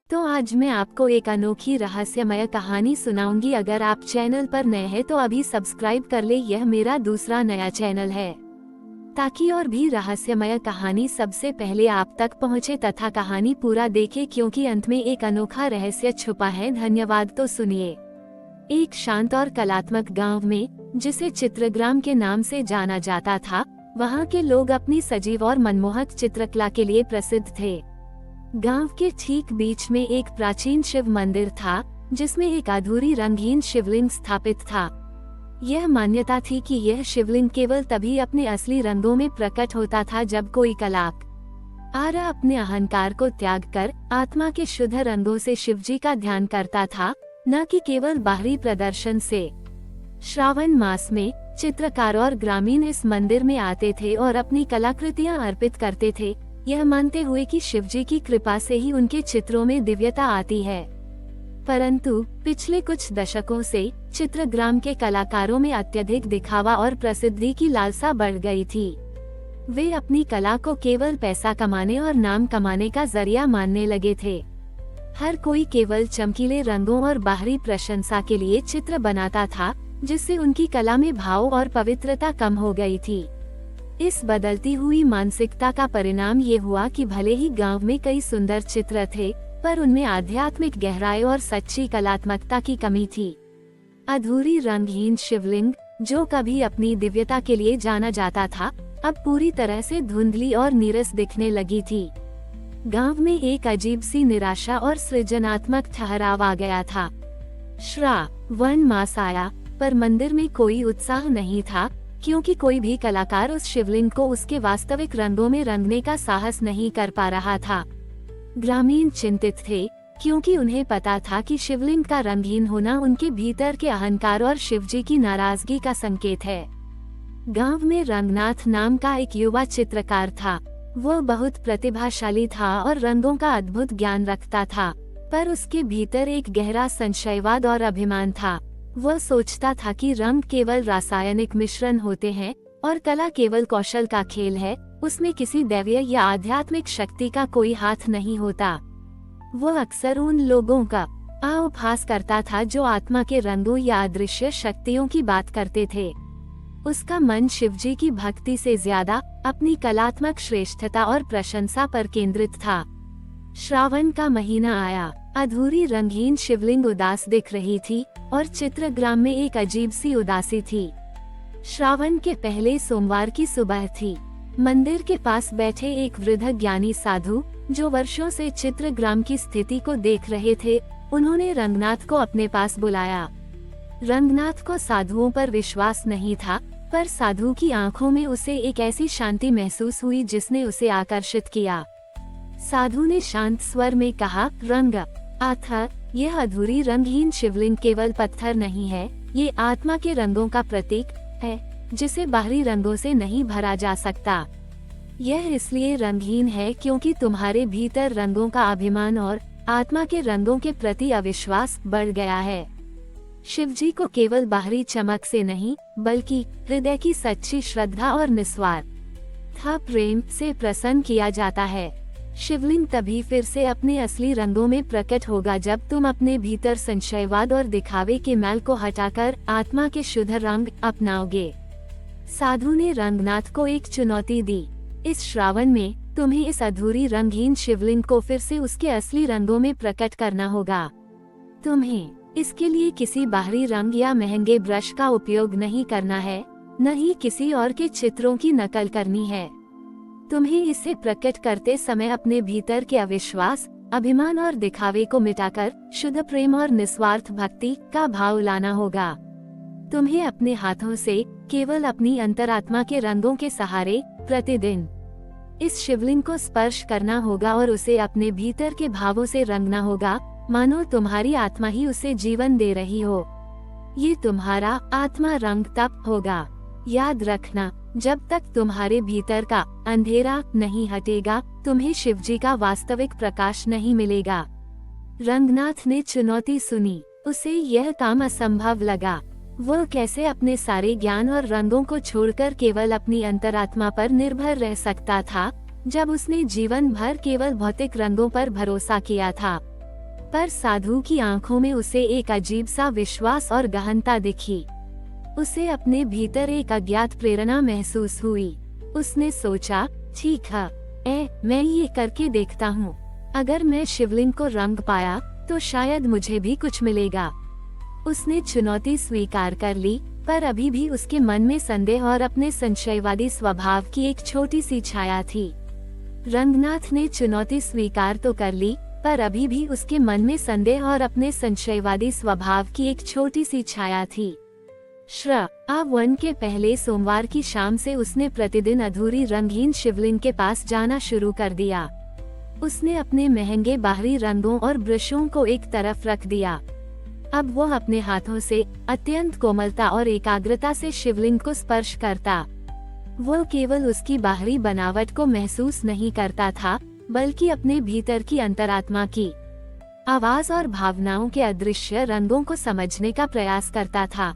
तो आज मैं आपको एक अनोखी रहस्यमय कहानी सुनाऊंगी। अगर आप चैनल पर नए हैं तो अभी सब्सक्राइब कर ले। यह मेरा दूसरा नया चैनल है ताकि और भी रहस्यमय कहानी सबसे पहले आप तक पहुंचे तथा कहानी पूरा देखें, क्योंकि अंत में एक अनोखा रहस्य छुपा है। धन्यवाद। तो सुनिए। एक शांत और कलात्मक गांव में, जिसे चित्रग्राम के नाम से जाना जाता था, वहां के लोग अपनी सजीव और मनमोहक चित्रकला के लिए प्रसिद्ध थे। गांव के ठीक बीच में एक प्राचीन शिव मंदिर था, जिसमें एक अधूरी रंगहीन शिवलिंग स्थापित था। यह मान्यता थी कि यह शिवलिंग केवल तभी अपने असली रंगों में प्रकट होता था जब कोई कलाकार अपने अहंकार को त्याग कर आत्मा के शुद्ध रंगों से शिवजी का ध्यान करता था, न कि केवल बाहरी प्रदर्शन से। श्रावण मास में चित्रकार और ग्रामीण इस मंदिर में आते थे और अपनी कलाकृतियां अर्पित करते थे, यह मानते हुए कि शिवजी की कृपा से ही उनके चित्रों में दिव्यता आती है। परंतु पिछले कुछ दशकों से चित्रग्राम के कलाकारों में अत्यधिक दिखावा और प्रसिद्धि की लालसा बढ़ गई थी। वे अपनी कला को केवल पैसा कमाने और नाम कमाने का जरिया मानने लगे थे। हर कोई केवल चमकीले रंगों और बाहरी प्रशंसा के लिए चित्र बनाता था, जिससे उनकी कला में भाव और पवित्रता कम हो गई थी। इस बदलती हुई मानसिकता का परिणाम ये हुआ कि भले ही गांव में कई सुंदर चित्र थे, पर उनमें आध्यात्मिक गहराई और सच्ची कलात्मकता की कमी थी। अधूरी रंगहीन शिवलिंग, जो कभी अपनी दिव्यता के लिए जाना जाता था, अब पूरी तरह से धुंधली और नीरस दिखने लगी थी। गांव में एक अजीब सी निराशा और सृजनात्मक ठहराव आ गया था। श्रावण मास आया, पर मंदिर में कोई उत्साह नहीं था, क्योंकि कोई भी कलाकार उस शिवलिंग को उसके वास्तविक रंगों में रंगने का साहस नहीं कर पा रहा था। ग्रामीण चिंतित थे, क्योंकि उन्हें पता था कि शिवलिंग का रंगहीन होना उनके भीतर के अहंकार और शिवजी की नाराजगी का संकेत है। गांव में रंगनाथ नाम का एक युवा चित्रकार था। वह बहुत प्रतिभाशाली था और रंगों का अद्भुत ज्ञान रखता था, पर उसके भीतर एक गहरा संशयवाद और अभिमान था। वह सोचता था कि रंग केवल रासायनिक मिश्रण होते हैं और कला केवल कौशल का खेल है, उसमें किसी दैवीय या आध्यात्मिक शक्ति का कोई हाथ नहीं होता। वह अक्सर उन लोगों का उपहास करता था जो आत्मा के रंगों या अदृश्य शक्तियों की बात करते थे। उसका मन शिवजी की भक्ति से ज्यादा अपनी कलात्मक श्रेष्ठता और प्रशंसा पर केंद्रित था। श्रावण का महीना आया। अधूरी रंगहीन शिवलिंग उदास दिख रही थी और चित्रग्राम में एक अजीब सी उदासी थी। श्रावण के पहले सोमवार की सुबह थी। मंदिर के पास बैठे एक वृद्ध ज्ञानी साधु, जो वर्षों से चित्रग्राम की स्थिति को देख रहे थे, उन्होंने रंगनाथ को अपने पास बुलाया। रंगनाथ को साधुओं पर विश्वास नहीं था, पर साधु की आंखों में उसे एक ऐसी शांति महसूस हुई जिसने उसे आकर्षित किया। साधु ने शांत स्वर में कहा, यह अधूरी रंगहीन शिवलिंग केवल पत्थर नहीं है, ये आत्मा के रंगों का प्रतीक है, जिसे बाहरी रंगों से नहीं भरा जा सकता। यह इसलिए रंगहीन है क्योंकि तुम्हारे भीतर रंगों का अभिमान और आत्मा के रंगों के प्रति अविश्वास बढ़ गया है। शिवजी को केवल बाहरी चमक से नहीं, बल्कि हृदय की सच्ची श्रद्धा और निस्वार्थ प्रेम से प्रसन्न किया जाता है। शिवलिंग तभी फिर से अपने असली रंगों में प्रकट होगा जब तुम अपने भीतर संशयवाद और दिखावे के मैल को हटाकर आत्मा के शुद्ध रंग अपनाओगे। साधु ने रंगनाथ को एक चुनौती दी। इस श्रावण में तुम्हें इस अधूरी रंगहीन शिवलिंग को फिर से उसके असली रंगों में प्रकट करना होगा। तुम्हें इसके लिए किसी बाहरी रंग या महंगे ब्रश का उपयोग नहीं करना है, न ही किसी और के चित्रों की नकल करनी है। तुम्हें इसे प्रकट करते समय अपने भीतर के अविश्वास, अभिमान और दिखावे को मिटाकर शुद्ध प्रेम और निस्वार्थ भक्ति का भाव लाना होगा। तुम्हें अपने हाथों से केवल अपनी अंतरात्मा के रंगों के सहारे प्रतिदिन इस शिवलिंग को स्पर्श करना होगा और उसे अपने भीतर के भावों से रंगना होगा, मानो तुम्हारी आत्मा ही उसे जीवन दे रही हो। ये तुम्हारा आत्मा रंग तप होगा। याद रखना, जब तक तुम्हारे भीतर का अंधेरा नहीं हटेगा, तुम्हें शिवजी का वास्तविक प्रकाश नहीं मिलेगा। रंगनाथ ने चुनौती सुनी। उसे यह काम असंभव लगा। वह कैसे अपने सारे ज्ञान और रंगों को छोड़कर केवल अपनी अंतरात्मा पर निर्भर रह सकता था, जब उसने जीवन भर केवल भौतिक रंगों पर भरोसा किया था। पर साधु की आंखों में उसे एक अजीब सा विश्वास और गहनता दिखी। उसे अपने भीतर एक अज्ञात प्रेरणा महसूस हुई। उसने सोचा, ठीक है, मैं ये करके देखता हूँ। अगर मैं शिवलिंग को रंग पाया तो शायद मुझे भी कुछ मिलेगा। उसने चुनौती स्वीकार कर ली, पर अभी भी उसके मन में संदेह और अपने संशयवादी स्वभाव की एक छोटी सी छाया थी। रंगनाथ ने चुनौती स्वीकार तो कर ली, पर अभी भी उसके मन में संदेह और अपने संशयवादी स्वभाव की एक छोटी सी छाया थी। श्रावण के पहले सोमवार की शाम से उसने प्रतिदिन अधूरी रंगहीन शिवलिंग के पास जाना शुरू कर दिया। उसने अपने महंगे बाहरी रंगों और ब्रशों को एक तरफ रख दिया। अब वो अपने हाथों से अत्यंत कोमलता और एकाग्रता से शिवलिंग को स्पर्श करता। वो केवल उसकी बाहरी बनावट को महसूस नहीं करता था, बल्कि अपने भीतर की अंतरात्मा की आवाज और भावनाओं के अदृश्य रंगों को समझने का प्रयास करता था।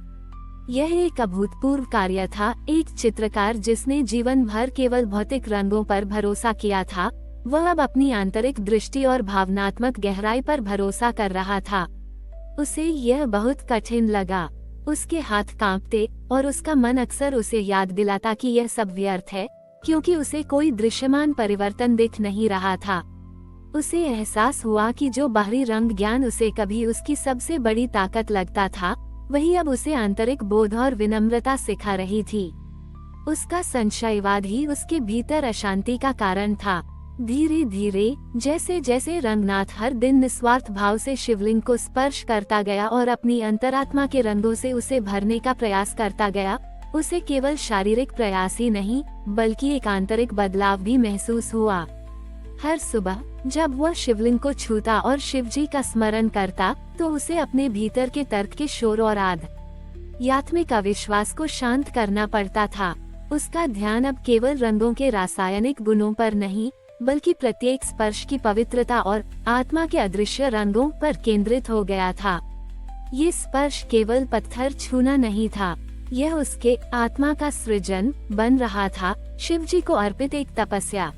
यह एक अभूतपूर्व कार्य था। एक चित्रकार जिसने जीवन भर केवल भौतिक रंगों पर भरोसा किया था, वह अब अपनी आंतरिक दृष्टि और भावनात्मक गहराई पर भरोसा कर रहा था। उसे यह बहुत कठिन लगा। उसके हाथ कांपते और उसका मन अक्सर उसे याद दिलाता कि यह सब व्यर्थ है, क्योंकि उसे कोई दृश्यमान परिवर्तन दिख नहीं रहा था। उसे एहसास हुआ कि जो बाहरी रंग ज्ञान उसे कभी उसकी सबसे बड़ी ताकत लगता था, वही अब उसे आंतरिक बोध और विनम्रता सिखा रही थी। उसका संशयवाद ही उसके भीतर अशांति का कारण था। धीरे धीरे जैसे जैसे रंगनाथ हर दिन निस्वार्थ भाव से शिवलिंग को स्पर्श करता गया और अपनी अंतरात्मा के रंगों से उसे भरने का प्रयास करता गया, उसे केवल शारीरिक प्रयास ही नहीं, बल्कि एक आंतरिक बदलाव भी महसूस हुआ। हर सुबह जब वह शिवलिंग को छूता और शिवजी का स्मरण करता, तो उसे अपने भीतर के तर्क के शोर और आध्यात्मिक अविश्वास को शांत करना पड़ता था। उसका ध्यान अब केवल रंगों के रासायनिक गुणों पर नहीं, बल्कि प्रत्येक स्पर्श की पवित्रता और आत्मा के अदृश्य रंगों पर केंद्रित हो गया था। ये स्पर्श केवल पत्थर छूना नहीं था, यह उसके आत्मा का सृजन बन रहा था, शिवजी को अर्पित एक तपस्या।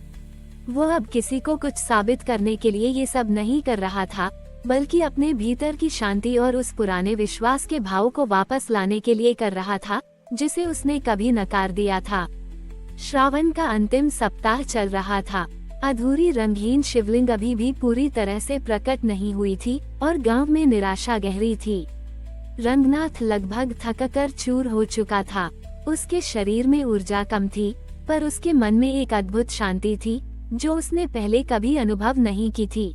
वो अब किसी को कुछ साबित करने के लिए ये सब नहीं कर रहा था, बल्कि अपने भीतर की शांति और उस पुराने विश्वास के भाव को वापस लाने के लिए कर रहा था, जिसे उसने कभी नकार दिया था। श्रावण का अंतिम सप्ताह चल रहा था। अधूरी रंगहीन शिवलिंग अभी भी पूरी तरह से प्रकट नहीं हुई थी और गांव में निराशा गहरी थी। रंगनाथ लगभग थककर चूर हो चुका था। उसके शरीर में ऊर्जा कम थी, पर उसके मन में एक अद्भुत शांति थी, जो उसने पहले कभी अनुभव नहीं की थी।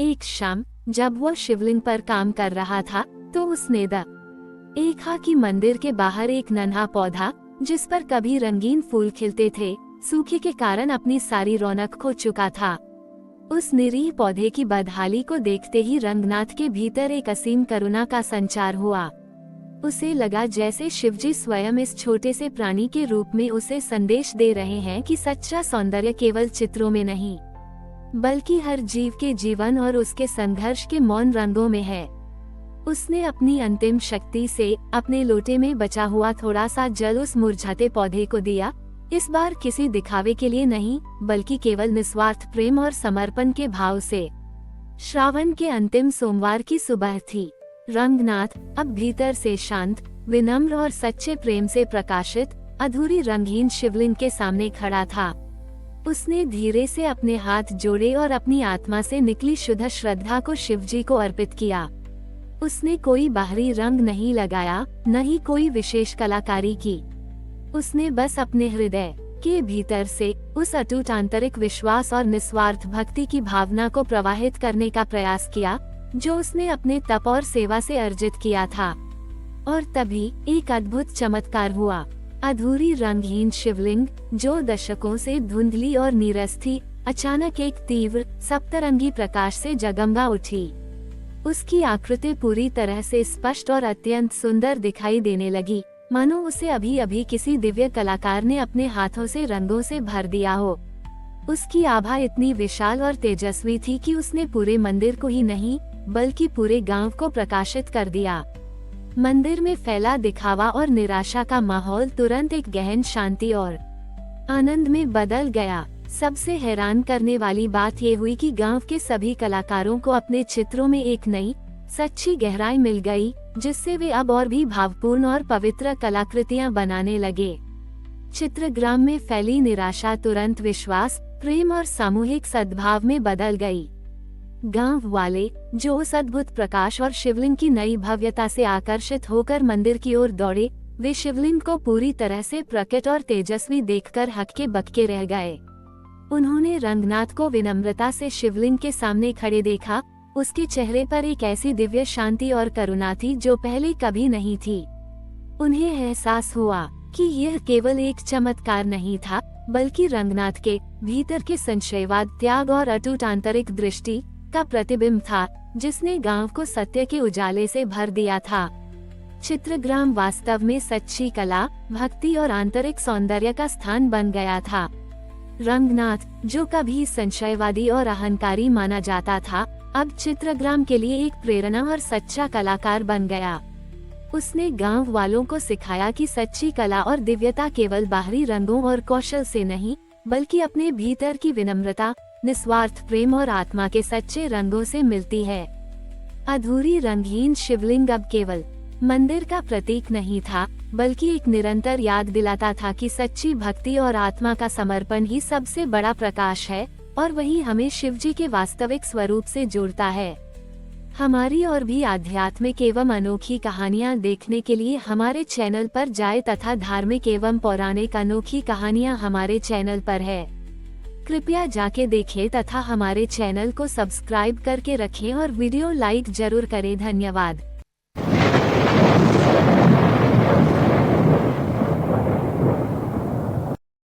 एक शाम जब वो शिवलिंग पर काम कर रहा था, तो उसने देखा कि मंदिर के बाहर एक नन्हा पौधा, जिस पर कभी रंगीन फूल खिलते थे, सूखे के कारण अपनी सारी रौनक खो चुका था। उस निरीह पौधे की बदहाली को देखते ही रंगनाथ के भीतर एक असीम करुणा का संचार हुआ। उसे लगा जैसे शिवजी स्वयं इस छोटे से प्राणी के रूप में उसे संदेश दे रहे हैं कि सच्चा सौंदर्य केवल चित्रों में नहीं, बल्कि हर जीव के जीवन और उसके संघर्ष के मौन रंगों में है। उसने अपनी अंतिम शक्ति से अपने लोटे में बचा हुआ थोड़ा सा जल उस मुरझाते पौधे को दिया, इस बार किसी दिखावे के लिए नहीं, बल्कि केवल निस्वार्थ प्रेम और समर्पण के भाव से। श्रावण के अंतिम सोमवार की सुबह थी। रंगनाथ अब भीतर से शांत, विनम्र और सच्चे प्रेम से प्रकाशित अधूरी रंगहीन शिवलिंग के सामने खड़ा था। उसने धीरे से अपने हाथ जोड़े और अपनी आत्मा से निकली शुद्ध श्रद्धा को शिवजी को अर्पित किया। उसने कोई बाहरी रंग नहीं लगाया, न ही कोई विशेष कलाकारी की। उसने बस अपने हृदय के भीतर से उस अटूट आंतरिक विश्वास और निस्वार्थ भक्ति की भावना को प्रवाहित करने का प्रयास किया, जो उसने अपने तप और सेवा से अर्जित किया था। और तभी एक अद्भुत चमत्कार हुआ। अधूरी रंगहीन शिवलिंग, जो दशकों से धुंधली और नीरस थी, अचानक एक तीव्र सप्तरंगी प्रकाश से जगमगा उठी। उसकी आकृति पूरी तरह से स्पष्ट और अत्यंत सुंदर दिखाई देने लगी, मानो उसे अभी अभी किसी दिव्य कलाकार ने अपने हाथों से रंगों से भर दिया हो। उसकी आभा इतनी विशाल और तेजस्वी थी कि उसने पूरे मंदिर को ही नहीं, बल्कि पूरे गांव को प्रकाशित कर दिया। मंदिर में फैला दिखावा और निराशा का माहौल तुरंत एक गहन शांति और आनंद में बदल गया। सबसे हैरान करने वाली बात ये हुई कि गांव के सभी कलाकारों को अपने चित्रों में एक नई सच्ची गहराई मिल गई, जिससे वे अब और भी भावपूर्ण और पवित्र कलाकृतियां बनाने लगे। चित्रग्राम में फैली निराशा तुरंत विश्वास, प्रेम और सामूहिक सद्भाव में बदल गई। गांव वाले, जो उस अद्भुत प्रकाश और शिवलिंग की नई भव्यता से आकर्षित होकर मंदिर की ओर दौड़े, वे शिवलिंग को पूरी तरह से प्रकट और तेजस्वी देखकर हक्के बक्के रह गए। उन्होंने रंगनाथ को विनम्रता से शिवलिंग के सामने खड़े देखा। उसके चेहरे पर एक ऐसी दिव्य शांति और करुणा थी जो पहले कभी नहीं थी। उन्हें एहसास हुआ कि यह केवल एक चमत्कार नहीं था, बल्कि रंगनाथ के भीतर के संशयवाद, त्याग और अटूट आंतरिक दृष्टि का प्रतिबिंब था, जिसने गांव को सत्य के उजाले से भर दिया था। चित्रग्राम वास्तव में सच्ची कला, भक्ति और आंतरिक सौंदर्य का स्थान बन गया था। रंगनाथ, जो कभी संशयवादी और अहंकारी माना जाता था, अब चित्रग्राम के लिए एक प्रेरणा और सच्चा कलाकार बन गया। उसने गांव वालों को सिखाया कि सच्ची कला और दिव्यता केवल बाहरी रंगों और कौशल से नहीं, बल्कि अपने भीतर की विनम्रता, निस्वार्थ प्रेम और आत्मा के सच्चे रंगों से मिलती है। अधूरी रंगहीन शिवलिंग अब केवल मंदिर का प्रतीक नहीं था, बल्कि एक निरंतर याद दिलाता था कि सच्ची भक्ति और आत्मा का समर्पण ही सबसे बड़ा प्रकाश है, और वही हमें शिवजी के वास्तविक स्वरूप से जोड़ता है। हमारी और भी आध्यात्मिक एवं अनोखी कहानियाँ देखने के लिए हमारे चैनल पर जाएं तथा धार्मिक एवं पौराणिक अनोखी कहानियाँ हमारे चैनल पर है। कृपया जाके देखें तथा हमारे चैनल को सब्सक्राइब करके रखें और वीडियो लाइक जरूर करें। धन्यवाद।